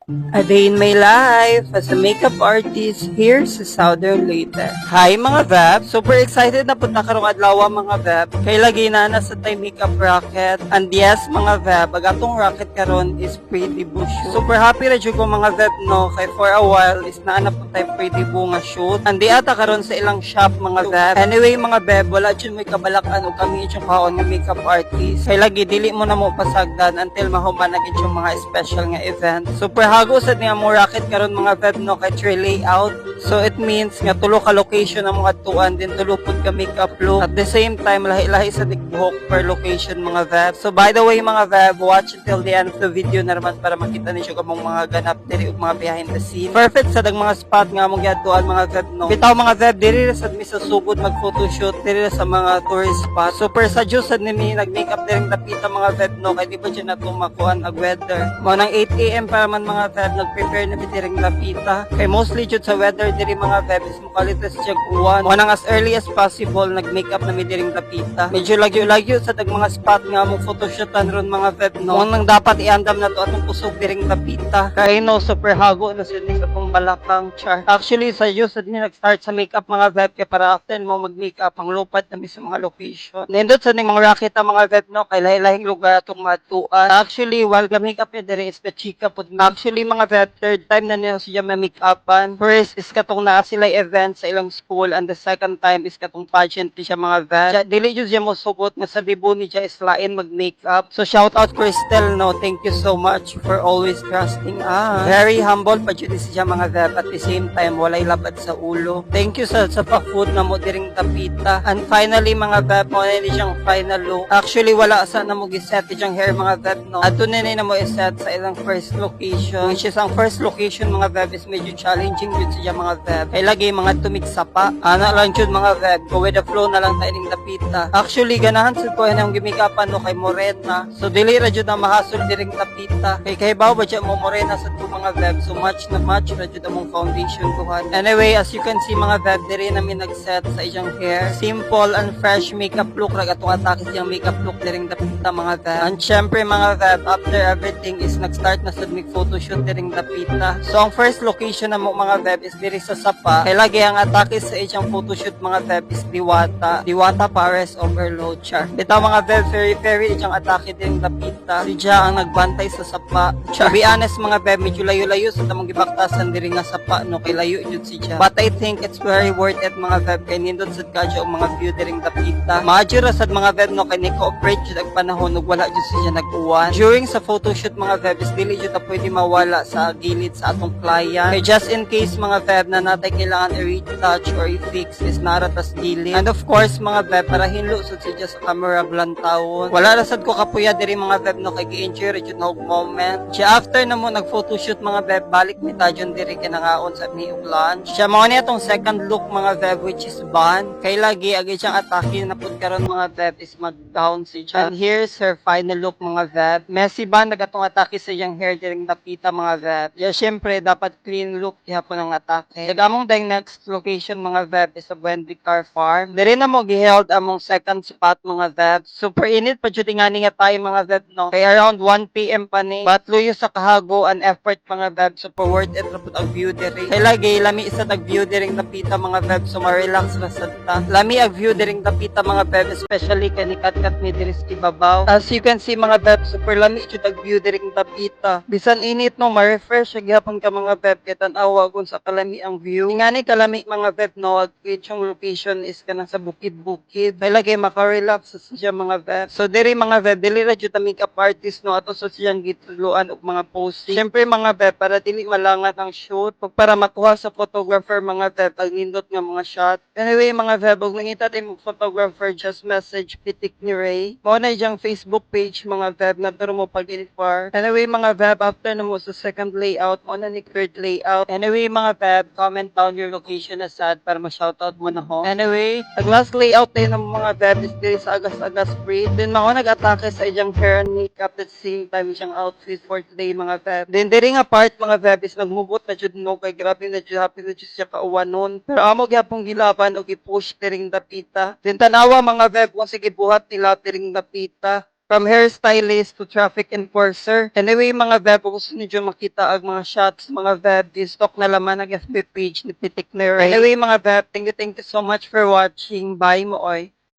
A day in my life as a makeup artist here sa Southern Leyte. Hi mga Vab! Super excited na punta karong adlaw mga Vab. Kay lagi na sa tay makeup rocket. And yes mga Vab, agatong rocket karon is Pretty Boo shoot. Super happy na jud ko mga Vab no, kay for a while is naana po tay Pretty Boo nga shoot. Andi ata karon sa ilang shop mga Vab. Anyway mga Vab, wala jud may kabalakan o kami jud kaon nga makeup artist. Kay lagi dili mo na mo pasagdan until mahuman na yung mga special nga event. Super hago sad nga mo rocket karon mga Vab no kay tray layout. So it means nga tulo ka location ang mga tuan din tulo pud ka makeup look. At the same time lahi-lahi sa tikbuhok per location mga Vab. So by the way mga Vab, watch until the end of the video na naman para makita ninyo kamong mga ganap diri ug mga behind the scene. Perfect sa dag mga spot nga among giadtuan mga Vab no. Bitaw mga Vab diri sa mi sa sugod mag photoshoot diri sa mga tourist spot. Super sa sad nimi nag makeup diri tapita mga Vab no kay di pa siya natumakuan ag weather. Mo nang 8 AM para man mga Vab nag-prepare na bitiring lapita. Kay mostly jud sa weather diri mga Vab is mukalitas siya uwan. Mo nang as early as possible nag-makeup na mi diring lapita. Medyo lagyo-lagyo sa dag mga spot nga mo photoshootan ron mga Vab no. Mo nang dapat iandam na to atong kusog diring lapita. Kay no super hago na sila sa pong balakang char. Actually sa Diyos sa din nag-start sa makeup mga Vab kay para after mo mag-makeup ang lupat na mi sa mga location. Nindot sa ning mga racket mga Vab no kay lahi-lahing lugar atong matuan. Actually while ga-makeup niya diri is chika pud. Actually mga Vab third time na niya siya ma-makeupan. First is katong naa sila event sa ilang school and the second time is katong pageant ni siya mga Vab. Dili jud siya mo sugot nga sa debut ni siya is lain mag-makeup. So shout out Cristel no. Thank you so much for always trusting us. Very humble pa jud siya mga Vab at the same time walay labad sa ulo. Thank you sa pa-food na mo diring tapita. And finally mga Vab mo na siyang final look. Actually wala sa na mo giset siyang hair mga Vab no. Adto na mo iset sa ilang first location. Which is ang first location mga Vab is medyo challenging jud siya mga Vab. Kay lagi mga tumiksa pa. Ana lang jud mga Vab. Go with the flow na lang tayo ning tapita. Actually ganahan sa ko nang gimikapan no kay Morena. So dili ra jud na mahasol diring tapita. Kay baw ba siya mo Morena sa to mga Vab. So match na match ra jud among foundation kuhan. Anyway, as you can see mga Vab, diri namin nag-set sa iyang hair. Simple and fresh makeup look ra atong atake siyang makeup look diring tapita mga Vab. And syempre mga Vab, after everything is nag-start na sad mig photoshoot diring tapita. So ang first location na mo mga Vab is diri sa Sapa. Kay lagi ang atake sa iyang photoshoot mga Vab is Diwata. Diwata Pares Overload char. Bitaw mga Vab, very iyang atake diring tapita. Si Ja ang nagbantay sa Sapa. To be honest mga Vab, medyo layo-layo sa tamang gibaktasan diri nga Sapa no kay layo jud si Ja. But I think it's very worth it mga Vab kay nindot sad kadyo ang mga view diring tapita. Maadyo ra sad mga Vab no kay ni cooperate jud ang panahon ug wala jud siya nag-uwan. During sa photoshoot mga Vab is dili jud ta pwede mawala sa gilid sa atong client. Kay just in case mga Vab na natay kailangan i-retouch or i-fix is naratas gilid. And of course mga Vab para hinlo sad siya sa camera glantawon. Wala ra sad ko kapuya diri mga Vab no kay gi-enjoy jud na og moment. Siya after na mo nag-photoshoot mga Vab balik mi tajon diri kinangaon sa mi og lunch. Siya mao ni atong second look mga Vab which is ban. Kay lagi agi siyang atake na pud karon mga Vab is mag-down si siya. And here's her final look mga Vab. Messy ban nagatong atake sa iyang hair diring tapita mga Vab. Yeah, syempre dapat clean look gihapon ang atake. Dagamong dayong next location mga Vab is sa Wendy Car Farm. Diri na mo giheld among second spot mga Vab. Super init pa jud nga nga tayo mga Vab no. Kay around 1 PM pa ni. But luyo sa kahago and effort mga Vab super worth it ra pud ang view diri. Kay lagi lami isa tag view diring tapita mga Vab so ma-relax ra sad ta. Lami ang view diring tapita mga Vab especially kay nikat-kat mi diri sa ibabaw. As you can see mga Vab super lami jud ang view diring tapita. Bisan init no ma-refresh siya gyapon ka mga Vab kay tan-awa kun sa kalami ang view. Ngani kalami mga Vab no ag yung location is kanang sa bukid-bukid. Kay lagi maka-relax sa siya mga Vab. So diri mga Vab dili ra jud ta makeup artist no ato sa siyang gituluan og mga posting. Syempre mga Vab para dili malangat ang shoot ug para makuha sa photographer mga Vab ang nindot nga mga shot. Anyway mga Vab ug nangita tay mo photographer just message Pitik ni Ray. Mao na iyang Facebook page mga Vab na turo mo pag-inquire. Anyway mga Vab after na mo sa second layout mo na ni third layout. Anyway mga Vab comment down your location na sad para ma-shoutout mo na ho. Anyway, ang last layout din ng mga Vab is diri sa Agas-Agas Street. Then mao nag-atake sa iyang hair and makeup at the same time siyang outfit for today mga Vab. Then diri nga part mga Vab is nagmubot na jud no kay grabe na jud happy na jud siya kauwanon. Pero amo gyapon gilaban og i-push diring dapita. Then tanawa mga Vab kung sige buhat nila diring dapita. From hairstylist to traffic enforcer. Anyway, mga Veb, kung gusto niyo makita ang mga shots, mga Veb, di stock na laman ang FB page ni Pitik Neray. Anyway, mga Veb, thank you so much for watching. Bye mo, oy.